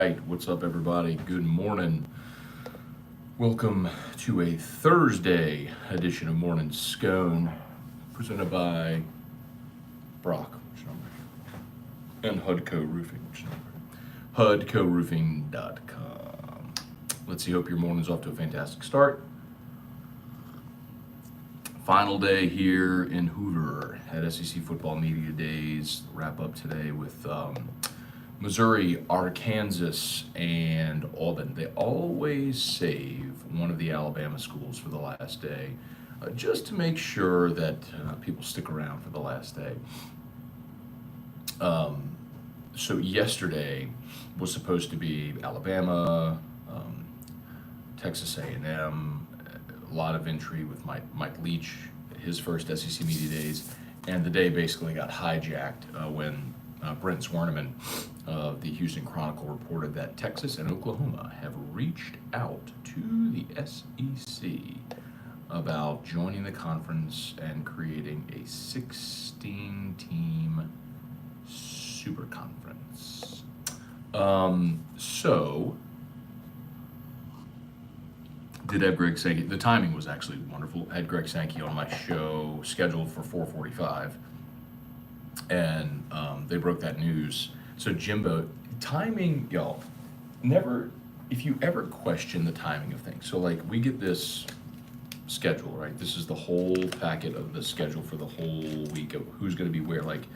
Right, what's up, everybody? Good morning. Welcome to a Thursday edition of Morning Scone, presented by Brock, which number? And Hudco Roofing, which number? HUDCORoofing.com. Let's see, hope your morning's off to a fantastic start. Final day here in Hoover at SEC Football Media Days. Wrap up today with Missouri, Arkansas, and Auburn. They always save one of the Alabama schools for the last day, just to make sure that people stick around for the last day. So yesterday was supposed to be Alabama, Texas A&M, a lot of intrigue with Mike Leach, his first SEC Media Days, and the day basically got hijacked when Brent Zwerneman of the Houston Chronicle reported that Texas and Oklahoma have reached out to the SEC about joining the conference and creating a 16-team super conference. So did have Greg Sankey. The timing was actually wonderful. I had Greg Sankey on my show scheduled for 4:45, and they broke that news. So Jimbo, timing, y'all, never, if you ever question the timing of things. So like we get this schedule, right? This is the whole packet of the schedule for the whole week of who's going to be where. Like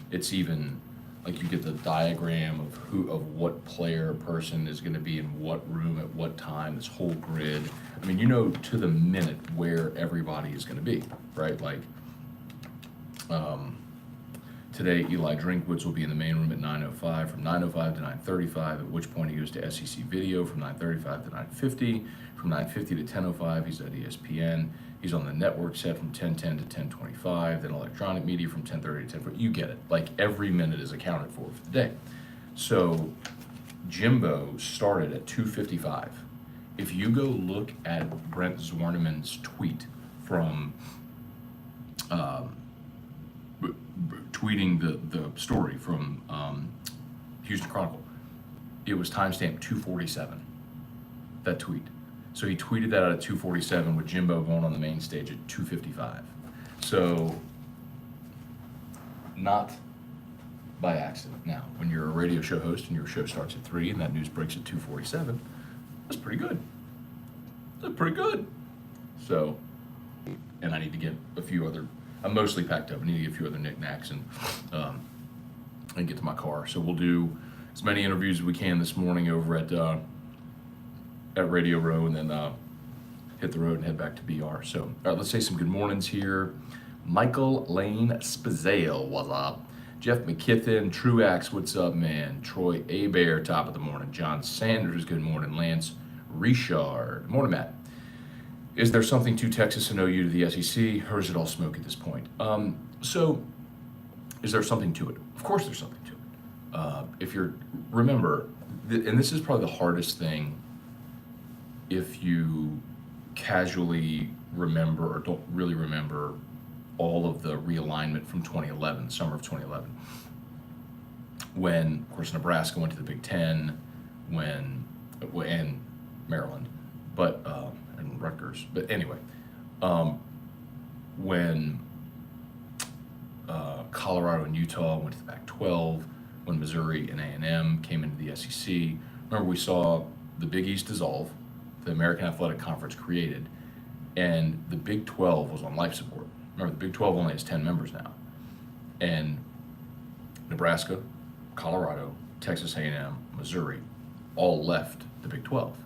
it's even like you get the diagram of what player person is going to be in what room at what time, this whole grid. I mean, you know to the minute where everybody is going to be, right? Like today, Eli Drinkwitz will be in the main room at 9:05, from 9:05 to 9:35, at which point he goes to SEC Video from 9:35 to 9:50, from 9:50 to 10:05, he's at ESPN. He's on the network set from 10:10 to 10:25, then electronic media from 10:30 to 10:40. You get it. Like every minute is accounted for the day. So Jimbo started at 2:55. If you go look at Brent Zwerneman's tweet from tweeting the story from Houston Chronicle, it was timestamped 2:47, that tweet. So he tweeted that out at 2:47 with Jimbo going on the main stage at 2:55. So not by accident. Now, when you're a radio show host and your show starts at 3 and that news breaks at 2:47, that's pretty good. That's pretty good. So, and I need to get a few other, I'm mostly packed up. I need to get a few other knickknacks and get to my car. So we'll do as many interviews as we can this morning over at Radio Row, and then hit the road and head back to BR. So, all right, let's say some good mornings here. Michael Lane Spazale, what's up? Jeff McKithen, Truax, what's up, man? Troy Abear, top of the morning. John Sanders, good morning. Lance Richard, morning, Matt. Is there something to Texas and OU to the SEC, or is it all smoke at this point? So, is there something to it? Of course there's something to it. If you're, remember, and this is probably the hardest thing if you casually remember or don't really remember all of the realignment from 2011, summer of 2011, when, of course, Nebraska went to the Big Ten, and Maryland, but and Rutgers. But anyway, when Colorado and Utah went to the Pac-12, when Missouri and A&M came into the SEC, remember we saw the Big East dissolve, the American Athletic Conference created, and the Big 12 was on life support. Remember, the Big 12 only has 10 members now. And Nebraska, Colorado, Texas A&M, Missouri all left the Big 12.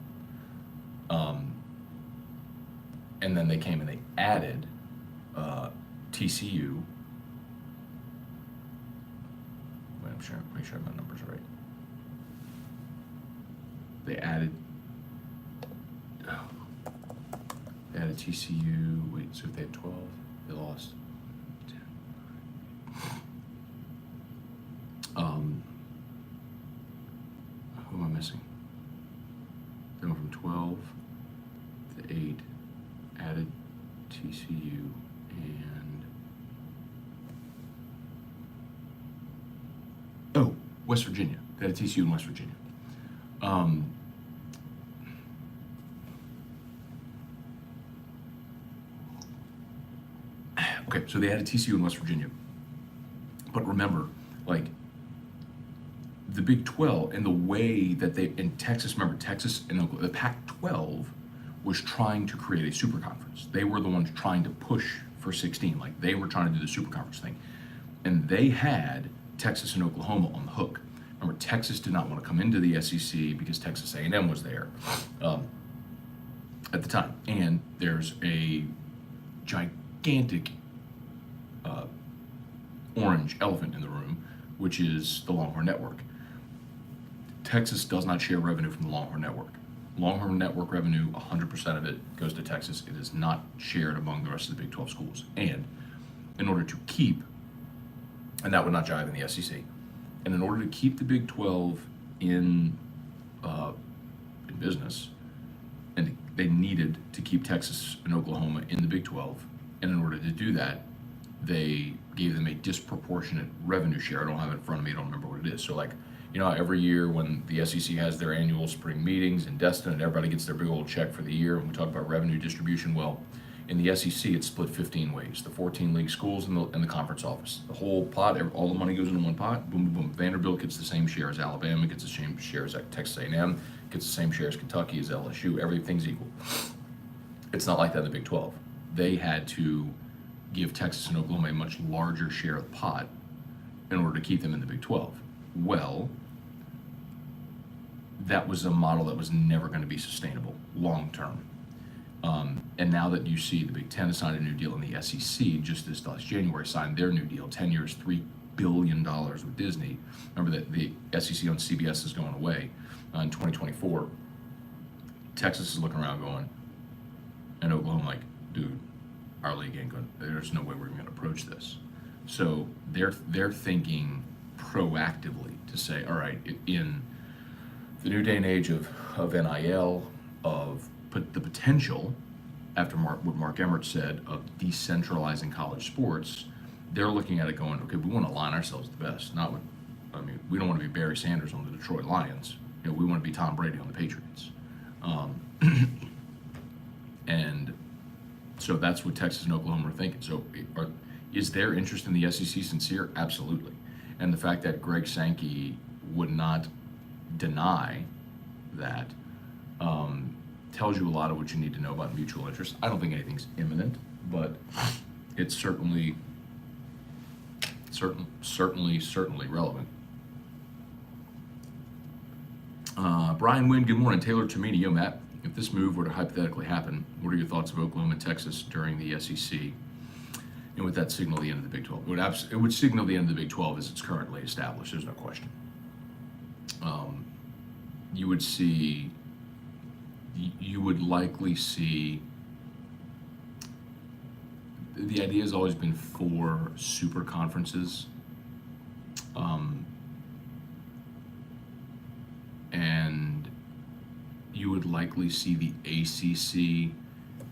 And then they came and they added TCU. Wait, I'm sure, make sure my numbers are right. They added TCU. Wait, so if they had 12, they lost 10. Who am I missing? They went from 12 to 8, added TCU, and West Virginia. They had TCU in West Virginia. Um, okay, so they had a TCU in West Virginia. But remember, like, the Big 12 and the way that they, in Texas, remember, Texas and the Pac-12 was trying to create a super conference. They were the ones trying to push for 16. Like, they were trying to do the super conference thing. And they had Texas and Oklahoma on the hook. Remember, Texas did not want to come into the SEC because Texas A&M was there at the time. And there's a gigantic orange elephant in the room, which is the Longhorn Network. Texas does not share revenue from the Longhorn Network. Longhorn Network revenue, 100% of it goes to Texas. It is not shared among the rest of the Big 12 schools. And in order to keep, and that would not jive in the SEC, and in order to keep the Big 12 in business, and they needed to keep Texas and Oklahoma in the Big 12, and in order to do that, they gave them a disproportionate revenue share. I don't have it in front of me, I don't remember what it is. So, like, you know, every year when the SEC has their annual spring meetings in Destin and everybody gets their big old check for the year, and we talk about revenue distribution, well, in the SEC, it's split 15 ways. The 14 league schools and the conference office. The whole pot, all the money goes into one pot, boom, boom, boom. Vanderbilt gets the same share as Alabama, gets the same share as Texas A&M, gets the same share as Kentucky, as LSU, everything's equal. It's not like that in the Big 12. They had to give Texas and Oklahoma a much larger share of the pot in order to keep them in the Big 12. Well, that was a model that was never going to be sustainable long term. And now that you see the Big Ten has signed a new deal in the SEC, just this last January signed their new deal, 10 years, $3 billion with Disney. Remember that the SEC on CBS is going away in 2024. Texas is looking around going, and Oklahoma like, dude, our league ain't going, there's no way we're going to approach this. So they're thinking proactively to say, all right, in the new day and age of NIL, of the potential, after what Mark Emmert said, of decentralizing college sports, they're looking at it going, okay, we want to align ourselves with the best. We don't want to be Barry Sanders on the Detroit Lions. You know, we want to be Tom Brady on the Patriots. And so that's what Texas and Oklahoma are thinking. So is their interest in the SEC sincere? Absolutely. And the fact that Greg Sankey would not deny that tells you a lot of what you need to know about mutual interest. I don't think anything's imminent, but it's certainly relevant. Brian Nguyen, good morning. Taylor Tomini, yo Matt, if this move were to hypothetically happen, what are your thoughts of Oklahoma and Texas during the SEC? And would that signal the end of the Big 12? It would signal the end of the Big 12 as it's currently established, there's no question. You would likely see, the idea has always been 4 super conferences. And you would likely see the ACC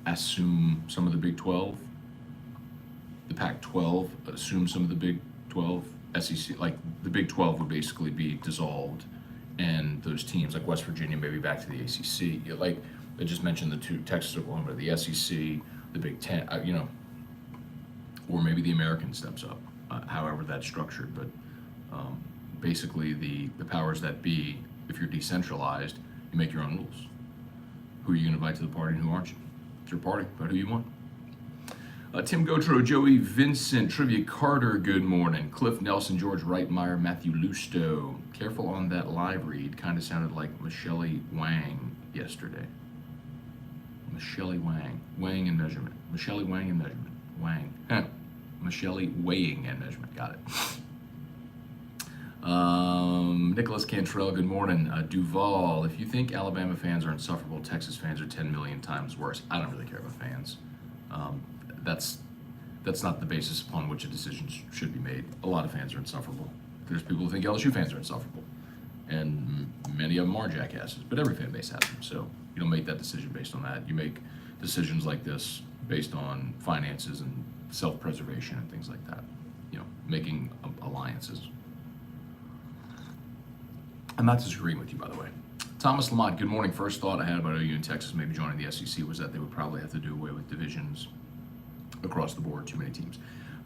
assume some of the Big 12, the Pac-12 assume some of the Big 12, SEC, like the Big 12 would basically be dissolved, and those teams like West Virginia maybe back to the ACC. Like I just mentioned, the 2, Texas, Oklahoma, the SEC, the Big 10, or maybe the American steps up, however that's structured. But basically the powers that be, if you're decentralized, you make your own rules. Who are you going to invite to the party and who aren't you? It's your party, but who you want. Tim Gotro, Joey Vincent, Trivia Carter, good morning. Cliff Nelson, George Reitmeyer, Matthew Lusto. Careful on that live read. Kind of sounded like Michelle Wang yesterday. Michelle Wang. Weighing and measurement. Michelle Wang and measurement. Wang. Michelle weighing and measurement. Got it. Nicholas Cantrell, good morning. Duval, if you think Alabama fans are insufferable, Texas fans are 10 million times worse. I don't really care about fans. That's not the basis upon which a decision should be made. A lot of fans are insufferable. There's people who think LSU fans are insufferable, and many of them are jackasses, but every fan base has them. So you don't make that decision based on that. You make decisions like this based on finances and self-preservation and things like that. You know, making alliances. I'm not disagreeing with you, by the way. Thomas Lamont, good morning. First thought I had about OU and Texas maybe joining the SEC was that they would probably have to do away with divisions across the board, too many teams.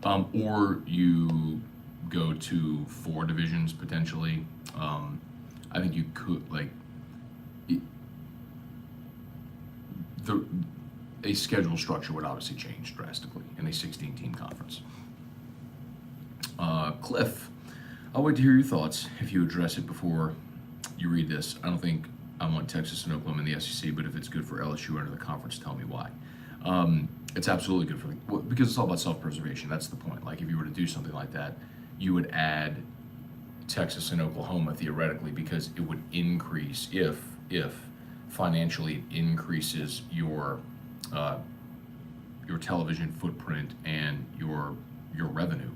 Or you go to 4 divisions potentially. I think you could, a schedule structure would obviously change drastically in a 16-team conference. Cliff, I'll wait to hear your thoughts if you address it before you read this. I don't think I want Texas and Oklahoma in the SEC, but if it's good for LSU under the conference, tell me why. It's absolutely good because it's all about self-preservation. That's the point. Like if you were to do something like that, you would add Texas and Oklahoma theoretically because it would increase if financially it increases your television footprint and your revenue,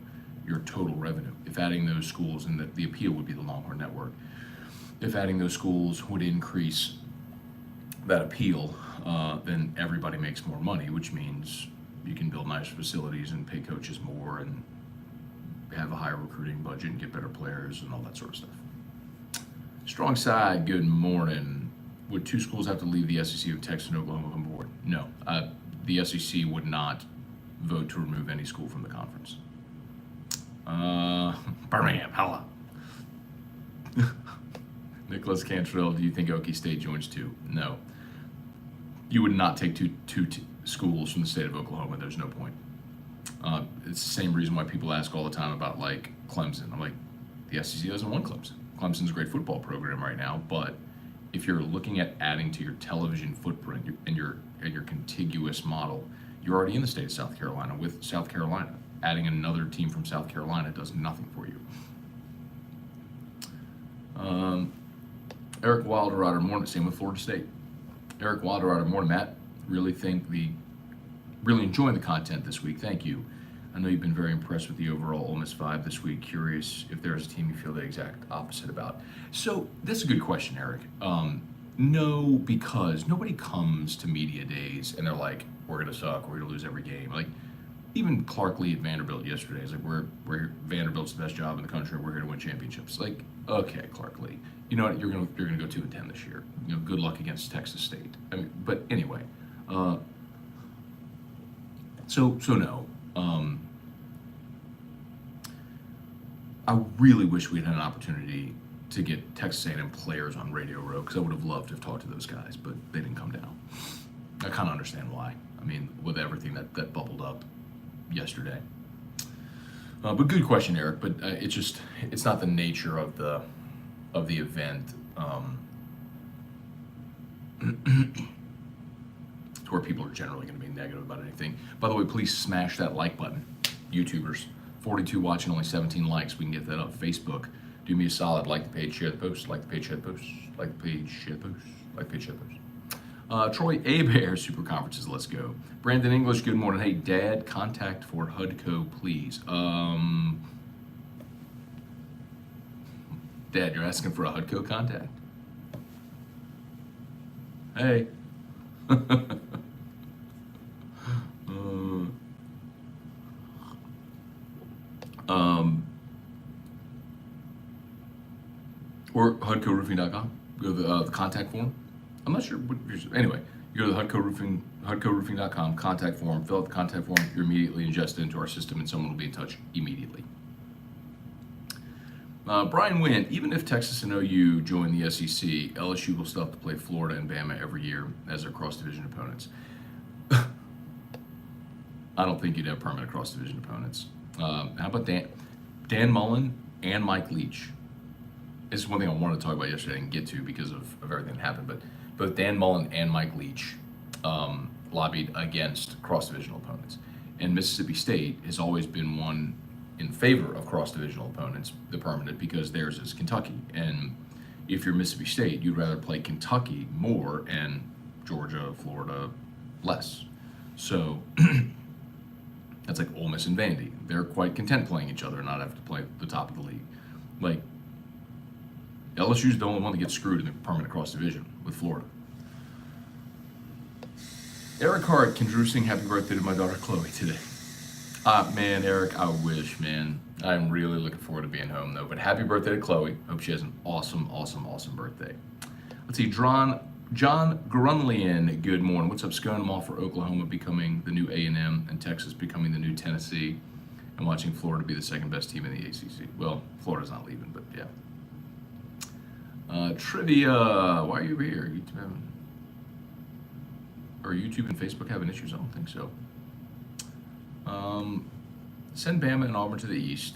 your total revenue. If adding those schools, and the appeal would be the Longhorn Network, if adding those schools would increase that appeal, then everybody makes more money, which means you can build nice facilities and pay coaches more and have a higher recruiting budget and get better players and all that sort of stuff. Strong Side, good morning. Would 2 schools have to leave the SEC if Texas and Oklahoma come aboard? No. The SEC would not vote to remove any school from the conference. Birmingham, hello. Nicholas Cantrell, do you think Okie State joins too? No. You would not take two schools from the state of Oklahoma. There's no point. It's the same reason why people ask all the time about like Clemson. I'm like, the SEC doesn't want Clemson. Clemson's a great football program right now, but if you're looking at adding to your television footprint and your contiguous model, you're already in the state of South Carolina with South Carolina. Adding another team from South Carolina does nothing for you. Eric Wilderrider, morning. Same with Florida State. Eric Wilderrider, morning, Matt. Really enjoying the content this week. Thank you. I know you've been very impressed with the overall Ole Miss vibe this week. Curious if there's a team you feel the exact opposite about. So that's a good question, Eric. No, because nobody comes to media days and they're like, we're gonna suck, we're gonna lose every game. Like even Clark Lee at Vanderbilt yesterday is like, we're Vanderbilt's the best job in the country. We're here to win championships. Like, okay, Clark Lee, you know what? You're gonna go 2-10 this year. You know, good luck against Texas State. I mean, but anyway, so no. I really wish we had an opportunity to get Texas A&M players on Radio Row because I would have loved to have talked to those guys, but they didn't come down. I kind of understand why. I mean, with everything that bubbled up yesterday. But good question, Eric. But it's not the nature of the event to where people are generally going to be negative about anything. By the way, please smash that like button, YouTubers. 42 watching, only 17 likes. We can get that up. Facebook, do me a solid. Like the page, share the post. Like the page, share the post. Like the page, share the post. Like the page, share the post. Troy Abear, Super Conferences, let's go. Brandon English, good morning. Hey, Dad, contact for HUDCO, please. Dad, you're asking for a HUDCO contact? Hey. Or HUDCOroofing.com. Go to the contact form. I'm not sure. Anyway, you go to the HUDCOroofing.com contact form. Fill out the contact form. You're immediately ingested into our system, and someone will be in touch immediately. Brian Nguyen, even if Texas and OU join the SEC, LSU will still have to play Florida and Bama every year as their cross-division opponents. I don't think you'd have permanent cross-division opponents. How about Dan Mullen and Mike Leach? This is one thing I wanted to talk about yesterday and get to because of everything that happened. But both Dan Mullen and Mike Leach lobbied against cross-divisional opponents. And Mississippi State has always been one in favor of cross-divisional opponents, the permanent, because theirs is Kentucky. And if you're Mississippi State, you'd rather play Kentucky more and Georgia, Florida less. So that's like Ole Miss and Vandy. They're quite content playing each other and not have to play the top of the league. Like, LSU's the only one that gets screwed in the permanent cross-division with Florida. Eric Hart, can Drew sing happy birthday to my daughter Chloe today? Man, Eric, I wish, man. I'm really looking forward to being home, though. But happy birthday to Chloe. Hope she has an awesome, awesome, awesome birthday. Let's see, John Grunlian, good morning. What's up, Scone? I'm all for Oklahoma becoming the new A&M and Texas becoming the new Tennessee, and watching Florida be the second best team in the ACC. Well, Florida's not leaving, but yeah. Trivia. Why are you here? YouTube and Facebook having issues? I don't think so. Send Bama and Auburn to the East.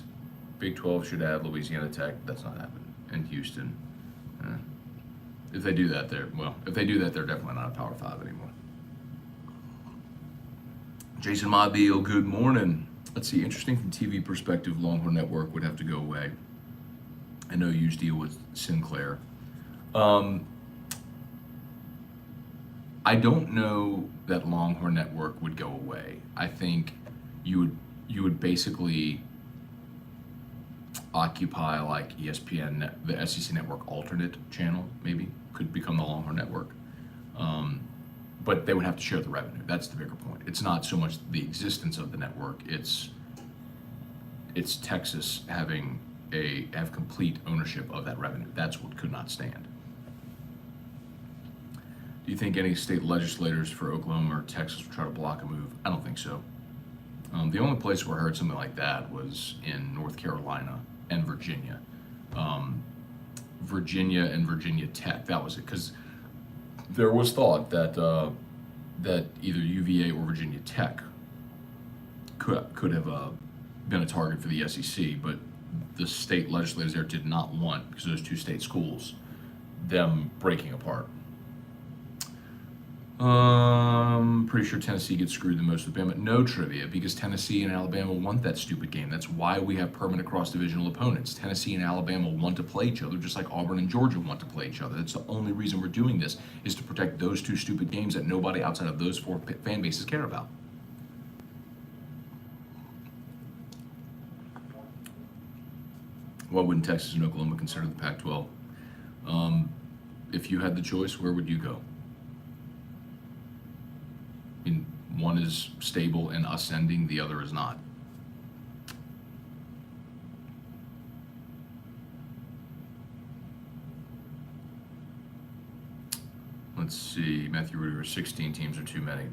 Big 12 should add Louisiana Tech. That's not happening. And Houston. If they do that, they're definitely not a Power 5 anymore. Jason Mobile, good morning. Let's see, interesting from TV perspective, Longhorn Network would have to go away. I know you deal with Sinclair. I don't know that Longhorn Network would go away. I think you would basically occupy like ESPN, the SEC Network alternate channel, maybe could become the Longhorn Network. But they would have to share the revenue. That's the bigger point. It's not so much the existence of the network. It's Texas have complete ownership of that revenue. That's what could not stand. Do you think any state legislators for Oklahoma or Texas will try to block a move? I don't think so. The only place where I heard something like that was in North Carolina and Virginia. Virginia and Virginia Tech, that was it. Because there was thought that either UVA or Virginia Tech could have been a target for the SEC, but the state legislators there did not want, because those two state schools, them breaking apart. Pretty sure Tennessee gets screwed the most with Bama. No trivia, because Tennessee and Alabama want that stupid game. That's why we have permanent cross-divisional opponents. Tennessee and Alabama want to play each other, just like Auburn and Georgia want to play each other. That's the only reason we're doing this, is to protect those two stupid games that nobody outside of those four fan bases care about. Why wouldn't Texas and Oklahoma consider the Pac-12? If you had the choice, where would you go? One is stable and ascending, the other is not. Let's see, Matthew Rudiger, 16 teams are too many.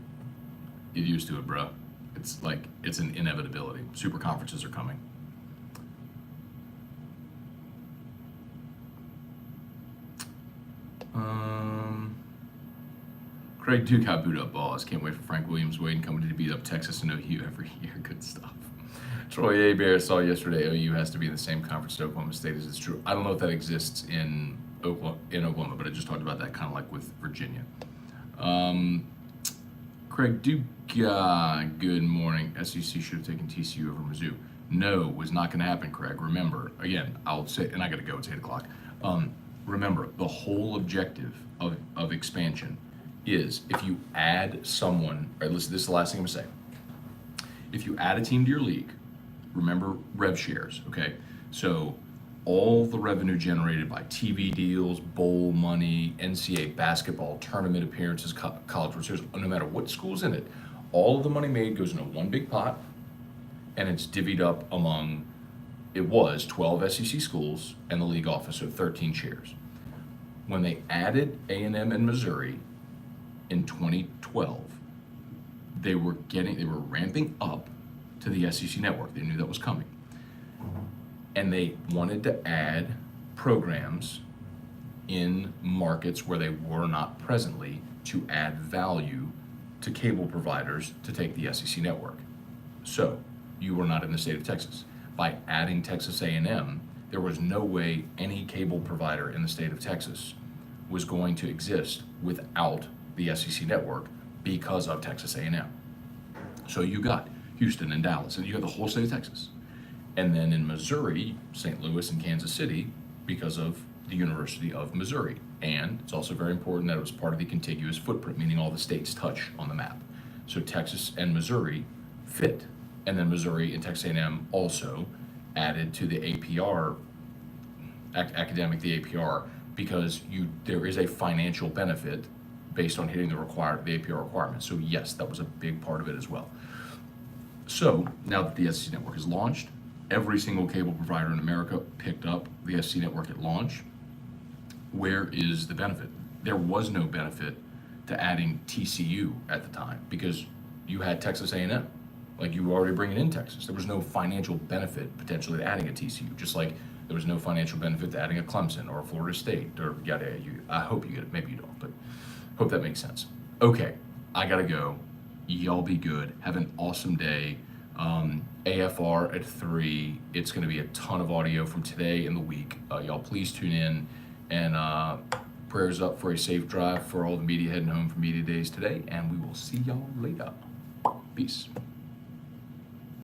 Get used to it, bro. It's an inevitability. Super conferences are coming. Craig Duke got booed up balls. Can't wait for Frank Williams Wade coming to beat up Texas and OU every year. Good stuff. Troy A. Bear saw yesterday OU has to be in the same conference as Oklahoma State as it's true. I don't know if that exists in Oklahoma, but I just talked about that kind of like with Virginia. Craig Duke, good morning. SEC should have taken TCU over Mizzou. No, was not going to happen, Craig. Remember, again, I'll say, and I got to go, it's 8 o'clock. Remember, the whole objective of expansion is if you add someone, all right, listen, this is the last thing I'm going to say. If you add a team to your league, remember rev shares, okay? So all the revenue generated by TV deals, bowl money, NCAA basketball, tournament appearances, college World Series, no matter what school's in it, all of the money made goes into one big pot, and it's divvied up among, it was 12 SEC schools and the league office, so 13 shares. When they added A&M and Missouri in 2012, they were ramping up to the SEC network. They knew that was coming. And they wanted to add programs in markets where they were not presently to add value to cable providers to take the SEC network. So you were not in the state of Texas. By adding Texas A&M, there was no way any cable provider in the state of Texas was going to exist without the SEC network because of Texas A&M. So you got Houston and Dallas, and you got the whole state of Texas. And then in Missouri, St. Louis and Kansas City, because of the University of Missouri. And it's also very important that it was part of the contiguous footprint, meaning all the states touch on the map. So Texas and Missouri fit. And then Missouri and Texas A&M also added to the APR, the APR, because there is a financial benefit based on hitting the APR requirements. So yes, that was a big part of it as well. So now that the SEC network is launched, every single cable provider in America picked up the SEC network at launch. Where is the benefit? there was no benefit to adding TCU at the time because you had Texas A&M. Like, you were already bringing in Texas. There was no financial benefit potentially to adding a TCU, just like there was no financial benefit to adding a Clemson or a Florida State or yada yada. I hope you get it. Maybe you don't, but hope that makes sense. Okay, I gotta go. Y'all be good. Have an awesome day. AFR at 3. It's going to be a ton of audio from today and the week. Y'all please tune in, and prayers up for a safe drive for all the media heading home from media days today, and we will see y'all later. Peace.